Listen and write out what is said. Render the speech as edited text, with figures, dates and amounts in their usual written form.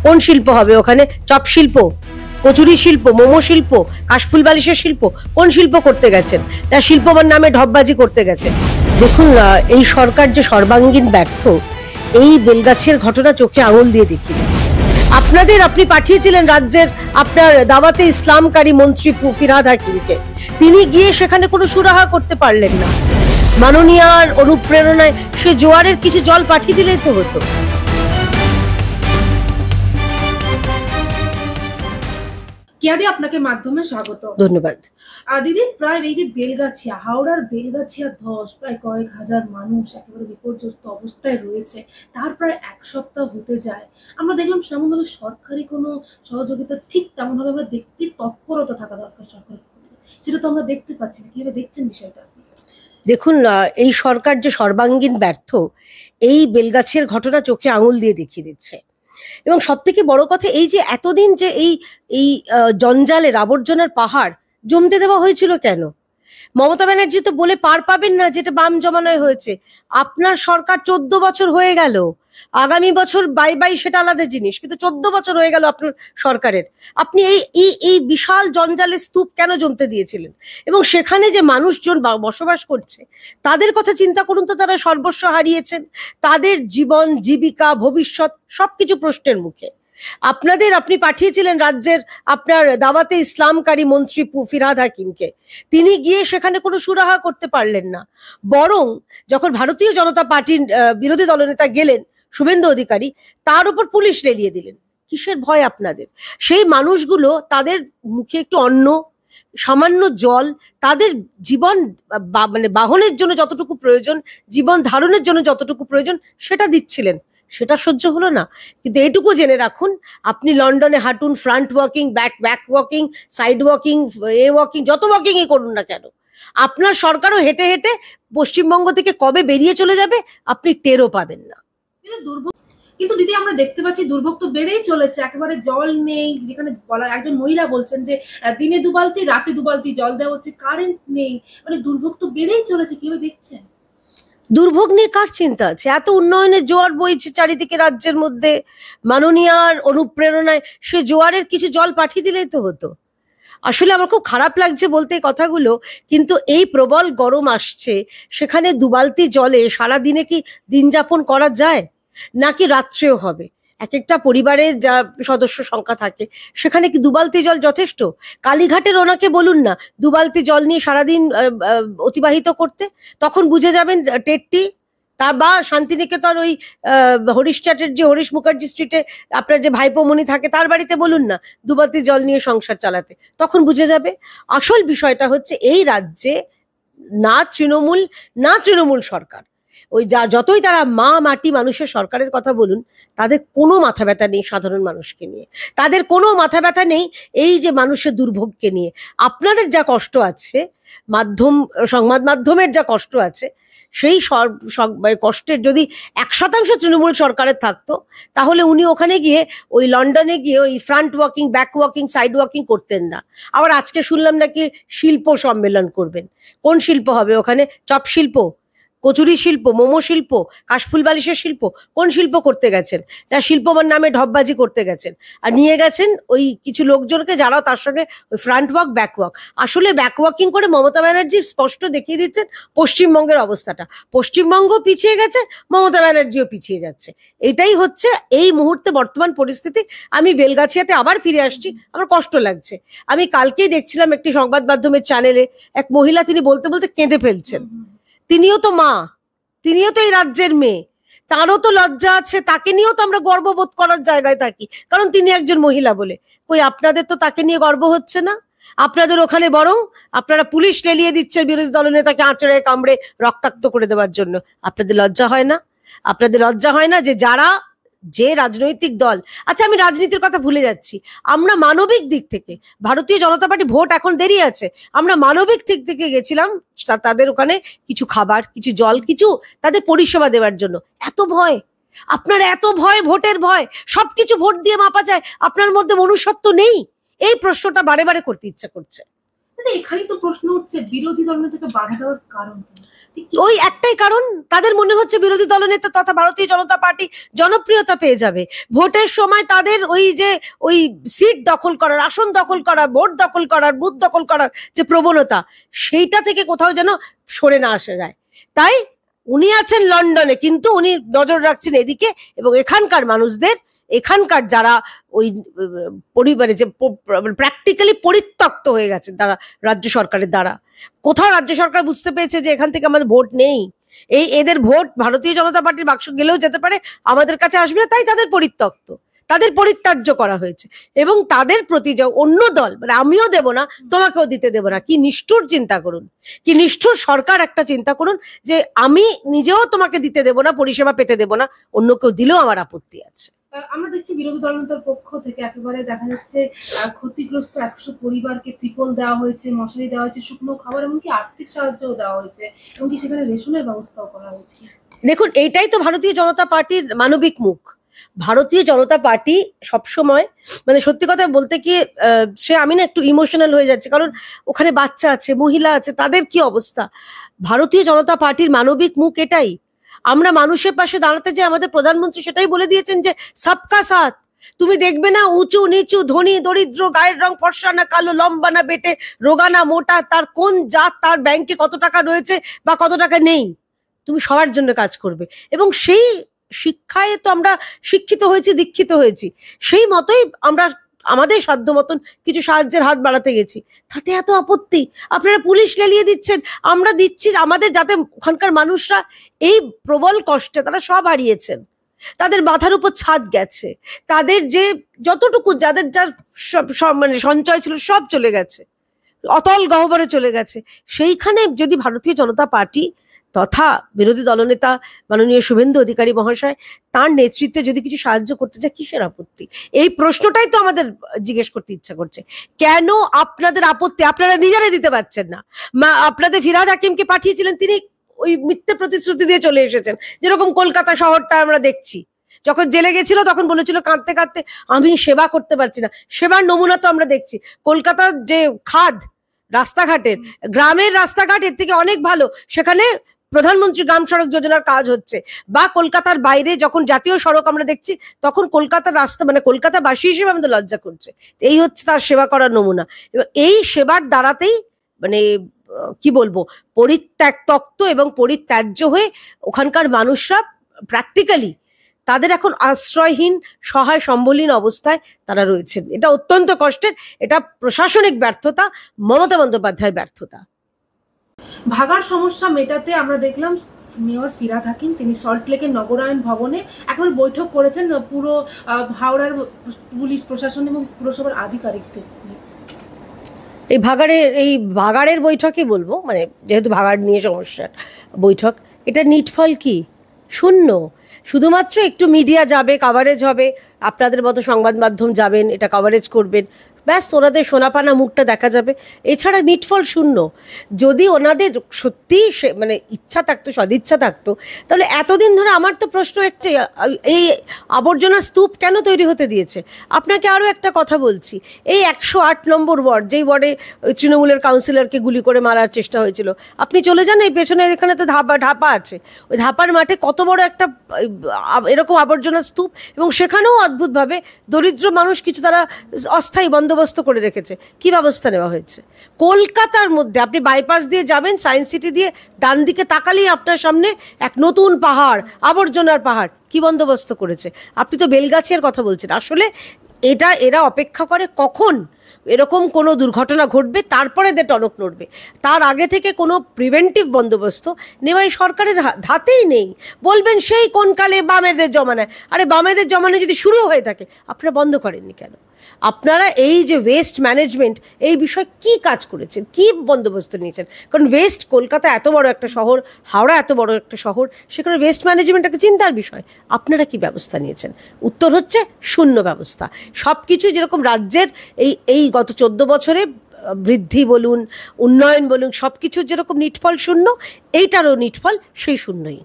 কোন শিল্প হবে ওখানে? চপ শিল্প, কচুরি শিল্প, মোমো শিল্প, কাশফুল বালিশের শিল্প? কোন শিল্প করতে গেছেন? তার শিল্পবার নামে ঢপবাজি করতে গেছেন। দেখুন, এই সরকার যে সর্বাঙ্গীন ব্যর্থ, এই বেলগাছের ঘটনা চোখে আঙুল দিয়ে দেখিয়ে দিচ্ছে। আপনি পাঠিয়েছিলেন রাজ্যের আপনার দাওয়াতে ইসলামকারী মন্ত্রী ফিরহাদ হাকিমকে, তিনি গিয়ে সেখানে কোনো সুরাহা করতে পারলেন না। মাননীয়ার অনুপ্রেরণায় সে জোয়ারের কিছু জল পাঠিয়ে দিলেই তো হতো। কিয়াদি, আপনাকে মাধ্যমে স্বাগত। ধন্যবাদ। দিদি, প্রায় এই যে বেলগাছিয়া, হাওড়ার বেলগাছিয়া ধস, প্রায় কয়েক হাজার মানুষ একেবারে বিপর্যস্ত অবস্থায় রয়েছে, তার প্রায় এক সপ্তাহ হতে যায়। আমরা দেখলাম সেমনভাবে সরকারি কোনো সহযোগিতা ঠিক তেমনভাবে আমরা দেখতে তৎপরতা থাকা দরকার সরকার, সেটা তো আমরা দেখতে পাচ্ছি না। কিভাবে দেখছেন বিষয়টা? দেখুন, এই সরকার যে সর্বাঙ্গীন ব্যর্থ, এই বেলগাছের ঘটনা চোখে আঙুল দিয়ে দেখিয়ে দিচ্ছে। এবং সব থেকে বড় কথা, এই যে এতদিন যে এই জঞ্জালের আবর্জনার পাহাড় জমতে দেওয়া হয়েছিল কেন? মমতা ব্যানার্জি তো বলে পার পাবেন না যেটা বাম জমানায় হয়েছে। আপনার সরকার 14 বছর হয়ে গেল, আগামী বছর বাই বাই সেটা আলাদা জিনিস, কিন্তু 14 বছর হয়ে গেল আপনার সরকারের। আপনি এই বিশাল জঞ্জালের স্তূপ কেন জমতে দিয়েছিলেন? এবং সেখানে যে মানুষজন বসবাস করছে তাদের কথা চিন্তা করুন তো। তারা সর্বস্ব হারিয়েছেন, তাদের জীবন জীবিকা ভবিষ্যৎ সবকিছু প্রশ্নের মুখে। আপনি পাঠিয়েছিলেন রাজ্যের আপনার দাওয়াতে ইসলামকারী মন্ত্রী ফিরহাদ হাকিমকে, তিনি গিয়ে সেখানে কোনো সুরাহা করতে পারলেন না। বরং যখন ভারতীয় জনতা পার্টির বিরোধী দলনেতা গেলেন শুভেন্দু অধিকারী, তার উপর পুলিশ লেলিয়ে দিলেন। কিসের ভয় আপনাদের? সেই মানুষগুলো, তাদের মুখে একটু অন্ন, সামান্য জল, তাদের জীবন মানে বাহনের জন্য যতটুকু প্রয়োজন, জীবন ধারণের জন্য যতটুকু প্রয়োজন, সেটা দিচ্ছিলেন। সেটা সহ্য হলো না। কিন্তু এটুকু জেনে রাখুন, আপনি লন্ডনে হাঁটুন, front walking, back walking, side walking, walking, যত ওয়াকিংই করুন না কেন, আপনার সরকারও হেঁটে হেঁটে পশ্চিমবঙ্গ থেকে কবে বেরিয়ে চলে যাবে আপনি টেরও পাবেন না। কিন্তু দিদি, আমরা দেখতে পাচ্ছি দুর্ভোগ তো বেড়েই চলেছে, একেবারে জল নেই। যেখানে বলা, একজন মহিলা বলছেন যে দিনে 2 বালতি রাতে 2 বালতি জল দেওয়া হচ্ছে, কারেন্ট নেই, মানে দুর্ভোগ তো বেড়েই চলেছে। কিভাবে দেখছেন? দুর্ভোগ নিয়ে কার চিন্তা আছে? এত উন্নয়নের জোয়ার বইছে চারিদিকে রাজ্যের মধ্যে, মাননীয়ার অনুপ্রেরণায় সে জোয়ারের কিছু জল পাঠিয়ে দিলেই তো হতো। আসলে আমার খুব খারাপ লাগছে বলতে কথাগুলো, কিন্তু এই প্রবল গরম আসছে, সেখানে 2 বালতি জলে সারাদিনে কি দিন যাপন করা যায়? নাকি রাত্রেও হবে? এক একটা পরিবারের যা সদস্য সংখ্যা থাকে, সেখানে কি 2 বালতি জল যথেষ্ট? কালীঘাটের ওনাকে বলুন না 2 বালতি জল নিয়ে সারাদিন অতিবাহিত করতে, তখন বুঝে যাবেন টেটটি। তা বা শান্তিনিকেতন ওই হরিশ চ্যাটার্জি, হরিশ মুখার্জি স্ট্রিটে আপনার যে ভাইপোমণি থাকে, তার বাড়িতে বলুন না 2 বালতি জল নিয়ে সংসার চালাতে, তখন বুঝে যাবে। আসল বিষয়টা হচ্ছে, এই রাজ্যে না তৃণমূল সরকার, ওই যতই তারা মা মাটি মানুষের সরকারের কথা বলুন, তাদের কোনো মাথা ব্যথা নেই সাধারণ মানুষকে নিয়ে, তাদের কোনো মাথা ব্যথা নেই এই যে মানুষের দুর্ভোগকে নিয়ে। আপনাদের যা কষ্ট আছে, সংবাদ মাধ্যমের যা কষ্ট আছে, সেই কষ্টের যদি 1% তৃণমূল সরকারের থাকতো, তাহলে উনি ওখানে গিয়ে ওই লন্ডনে গিয়ে ওই front walking, back walking, side walking করতেন না। আবার আজকে শুনলাম নাকি শিল্প সম্মেলন করবেন। কোন শিল্প হবে ওখানে? চপ শিল্প, কচুরি শিল্প, মোমো শিল্প, কাশফুল বালিশের শিল্প? কোন শিল্প করতে গেছেন? তার শিল্পবার নামে ঢপবাজি করতে গেছেন, আর নিয়ে গেছেন ওই কিছু লোকজনকে যারা তার সঙ্গে ওই ফ্রন্ট ওয়াক ব্যাক ওয়াক। আসলে ব্যাক ওয়াকিং করে মমতা ব্যানার্জি স্পষ্ট দেখিয়ে দিচ্ছেন পশ্চিমবঙ্গের অবস্থাটা। পশ্চিমবঙ্গ পিছিয়ে গেছে, মমতা ব্যানার্জিও পিছিয়ে যাচ্ছে। এটাই হচ্ছে এই মুহূর্তে বর্তমান পরিস্থিতি। আমি বেলগাছিয়াতে আবার ফিরে আসছি, আমার কষ্ট লাগছে। আমি কালকেই দেখছিলাম একটি সংবাদ মাধ্যমের চ্যানেলে, এক মহিলা, তিনি বলতে বলতে কেঁদে ফেলছেন। তিনিও তো মা, তিনিও তো এই রাজ্যের মেয়ে, তারও তো লজ্জা আছে, তাকে নিয়েও তো আমরা গর্ববোধ করার জায়গায় থাকি, কারণ তিনি একজন মহিলা বলে। কই আপনাদের তো তাকে নিয়ে গর্ব হচ্ছে না? আপনাদের ওখানে বরং আপনারা পুলিশ লেলিয়ে দিচ্ছেন বিরোধী দলনেতাকে আঁচড়ে কামড়ে রক্তাক্ত করে দেওয়ার জন্য। আপনাদের লজ্জা হয় না? আপনাদের লজ্জা হয় না যে রাজনৈতিক দল, আচ্ছা আমি রাজনীতির কথা ভুলে যাচ্ছি, আমরা মানবিক দিক থেকে, ভারতীয় জনতা পার্টি ভোট এখন দেরি আছে, আমরা মানবিক দিক থেকে গেছিলাম তাদের ওখানে কিছু খাবার, কিছু জল, কিছু তাদের পরিষেবা দেওয়ার জন্য। এত ভয় আপনার, এত ভয়, ভোটের ভয়, সবকিছু ভোট দিয়ে মাপা যায়, আপনার মধ্যে মনুষ্যত্ব নেই? এই প্রশ্নটা বারে বারে করতে ইচ্ছা করছে। এখানেই তো প্রশ্ন উঠছে, বিরোধী দলনেতাকে বাধা দেওয়ার কারণ কি? ওই একটাই কারণ, তাদের মনে হচ্ছে বিরোধী দলনেতা তথা ভারতীয় জনতা পার্টি জনপ্রিয়তা পেয়ে যাবে, ভোটের সময় তাদের ওই সিট দখল করার, আসন দখল করার, ভোট দখল করার, বুথ দখল করার যে প্রবণতা, সেইটা থেকে কোথাও যেন সরে না আসা যায়। তাই উনি আছেন লন্ডনে, কিন্তু উনি নজর রাখছেন এদিকে, এবং এখানকার মানুষদের, এখানকার যারা ওই পরিবারে যে প্র্যাকটিক্যালি পরিত্যক্ত হয়ে গেছে তারা রাজ্য সরকারের দ্বারা, কোথাও রাজ্য সরকার বুঝতে পেরেছে যে এখান থেকে আমাদের ভোট নেই, এদের ভোট ভারতীয় জনতা পার্টির বাক্স গেলেও যেতে পারে, আমাদের কাছে আসবে না, তাই তাদের পরিত্যক্ত, তাদের পরিত্যাজ্য করা হয়েছে। এবং তাদের প্রতি যে অন্য দল, মানে আমিও দেব না, তোমাকেও দিতে দেব না, কি নিষ্ঠুর চিন্তা করুন, কি নিষ্ঠুর সরকার একটা চিন্তা করুন, যে আমি নিজেও তোমাকে দিতে দেব না, পরিষেবা পেতে দেব না, অন্য কেউ দিলেও আমার আপত্তি আছে। আমরা দেখছি বিরোধী দলনেতার পক্ষ থেকে একেবারে দেখা যাচ্ছে ক্ষতিগ্রস্ত 100 পরিবারকে ত্রিপল দেওয়া হয়েছে, মশারি দেওয়া হয়েছে, শুকনো খাবার, এমনকি আর্থিক সাহায্যও দেওয়া হয়েছে, এমনকি সেখানে রেশনের ব্যবস্থাও করা হয়েছে। দেখুন, এইটাই তো ভারতীয় জনতা পার্টির মানবিক মুখ। ভারতীয় জনতা পার্টি সবসময়, মানে সত্যি কথা বলতে কি, আমি না একটু ইমোশনাল হয়ে যাচ্ছে, কারণ ওখানে বাচ্চা আছে, মহিলা আছে, তাদের কি অবস্থা। ভারতীয় জনতা পার্টির মানবিক মুখ এটাই। আমরা মানুষের পাশে দাঁড়াতে, যে আমাদের প্রধানমন্ত্রী সেটাই বলে দিয়েছেন যে সবকা সাথ। তুমি দেখবে না উঁচু নিচু, ধনী দরিদ্র, গায়ের রং ফর্সা না কালো, লম্বা না বেটে, রোগা না মোটা, তার কোন জাত, তার ব্যাংকে কত টাকা রয়েছে বা কত টাকা নেই, তুমি সবার জন্য কাজ করবে। এবং সেই শিক্ষায় তো আমরা শিক্ষিত হয়েছি, দীক্ষিত হয়েছি, সেই মতোই আমরা আমাদের সাধ্য মতন কিছু সাহায্যের হাত বাড়াতে গেছি। তাতে এত আপত্তি? আপনারা পুলিশ লেলিয়ে দিচ্ছেন, আমরা দিচ্ছি আমাদের, যাতে ওখানকার মানুষরা এই প্রবল কষ্টে তারা সব হারিয়েছেন, তাদের মাথার উপর ছাদ গেছে, তাদের যে যতটুকু যাদের যার সব মানে সঞ্চয় ছিল সব চলে গেছে, অতল গহ্বরে চলে গেছে। সেইখানে যদি ভারতীয় জনতা পার্টি তথা বিরোধী দলনেতা মাননীয় শুভেন্দু অধিকারী মহাশয়, তার নেতৃত্বে যদি কিছু সাহায্য করতে চায়, কিসের আপত্তি? এই প্রশ্নটাই তো আমাদের জিজ্ঞেস করতে ইচ্ছা করছে। কেন আপনাদের আপত্তি? আপনারা নিজেরাই দিতে পারছেন না। আপনাদের ফিরহাদ হাকিমকে পাঠিয়েছিলেন, তিনি ওই মিথ্যে প্রতিশ্রুতি দিয়ে চলে এসেছেন। যেরকম কলকাতা শহরটা আমরা দেখছি, যখন জেলে গেছিল তখন বলেছিল কাঁদতে কাঁদতে, আমি সেবা করতে পারছি না। সেবার নমুনা তো আমরা দেখছি। কলকাতার যে খাদ রাস্তাঘাটের, গ্রামের রাস্তাঘাট এর থেকে অনেক ভালো, সেখানে প্রধানমন্ত্রী গ্রাম সড়ক যোজনার কাজ হচ্ছে। বা কলকাতার বাইরে যখন জাতীয় সড়ক আমরা দেখছি, তখন কলকাতার রাস্তা, মানে কলকাতাবাসী হিসেবে আমাদের লজ্জা করছে। এই হচ্ছে তার সেবা করার নমুনা। এবং এই সেবার দ্বারাতেই, মানে কি বলবো, পরিত্যক্ত এবং পরিত্যাজ্য হয়ে ওখানকার মানুষরা প্র্যাকটিক্যালি তাদের এখন আশ্রয়হীন, সহায় সম্বলহীন অবস্থায় তারা রয়েছেন। এটা অত্যন্ত কষ্টের। এটা প্রশাসনিক ব্যর্থতা, মমতা বন্দ্যোপাধ্যায়ের ব্যর্থতা। ভাগার সমস্যা মেটাতে আমরা দেখলাম মেয়র ফিরহাদ হাকিম, তিনি সল্টলেকের নগরায়ণ ভবনে একবার বৈঠক করেছেন পুরো হাওড়ার পুলিশ প্রশাসন এবং পুরসভার আধিকারিকদের। এই ভাগাড়ের বৈঠকই বলবো, মানে যেহেতু ভাগাড় নিয়ে সমস্যার বৈঠক, এটা নিটফল কি? শূন্য। শুধুমাত্র একটু মিডিয়া যাবে, কাভারেজ হবে, আপনাদের মতো সংবাদ মাধ্যম যাবেন, এটা কাভারেজ করবেন, ব্যাস ওনাদের সোনাপানা মুখটা দেখা যাবে। এছাড়া নিটফল শূন্য। যদি ওনাদের সত্যি মানে ইচ্ছা থাকতো, সদিচ্ছা থাকতো, তাহলে এতদিন ধরে আমার তো প্রশ্ন একটাই, এই আবর্জনা স্তূপ কেন তৈরি হতে দিয়েছে? আপনাকে আরও একটা কথা বলছি, এই 108 নম্বর ওয়ার্ড, যেই ওয়ার্ডে তৃণমূলের কাউন্সিলরকে গুলি করে মারার চেষ্টা হয়েছিল, আপনি চলে যান, এই পেছনে এখানে তো ঢাপা আছে, ওই ঢাপার মাঠে কত বড় একটা এরকম আবর্জনা স্তূপ, এবং সেখানেও অদ্ভুতভাবে দরিদ্র মানুষ কিছু তারা অস্থায়ী বন্দোবস্ত করে রেখেছে। কি ব্যবস্থা নেওয়া হয়েছে? কলকাতার মধ্যে আপনি বাইপাস দিয়ে যাবেন, সায়েন্স সিটি দিয়ে ডান দিকে তাকালেই আপনার সামনে এক নতুন পাহাড়, আবর্জনার পাহাড়। কি বন্দোবস্ত করেছে? আপনি তো বেলগাছিয়ার কথা বলছেন। আসলে এরা অপেক্ষা করে কখন এরকম কোনো দুর্ঘটনা ঘটবে, তারপরে এদের টনক নড়বে। তার আগে থেকে কোনো প্রিভেন্টিভ বন্দোবস্ত নেওয়াই সরকারের ধাতেই নেই। বলবেন সেই কোন কালে বামেদের জমানায়। আরে বামেদের জমানায় যদি শুরু হয়ে থাকে, আপনারা বন্ধ করেননি কেন? আপনারা এই যে ওয়েস্ট ম্যানেজমেন্ট, এই বিষয়ে কি কাজ করেছেন, কি বন্দোবস্ত নিয়েছেন? কারণ ওয়েস্ট, কলকাতা এত বড় একটা শহর, হাওড়া এত বড় একটা শহর, সেখানে ওয়েস্ট ম্যানেজমেন্ট একটা চিন্তার বিষয়। আপনারা কি ব্যবস্থা নিয়েছেন? উত্তর হচ্ছে শূন্য ব্যবস্থা। সব কিছু যেরকম রাজ্যের এই গত 14 বছরে বৃদ্ধি বলুন, উন্নয়ন বলুন, সব কিছু যেরকম নিটফল শূন্য, এইটারও নিটফল সেই শূন্যই।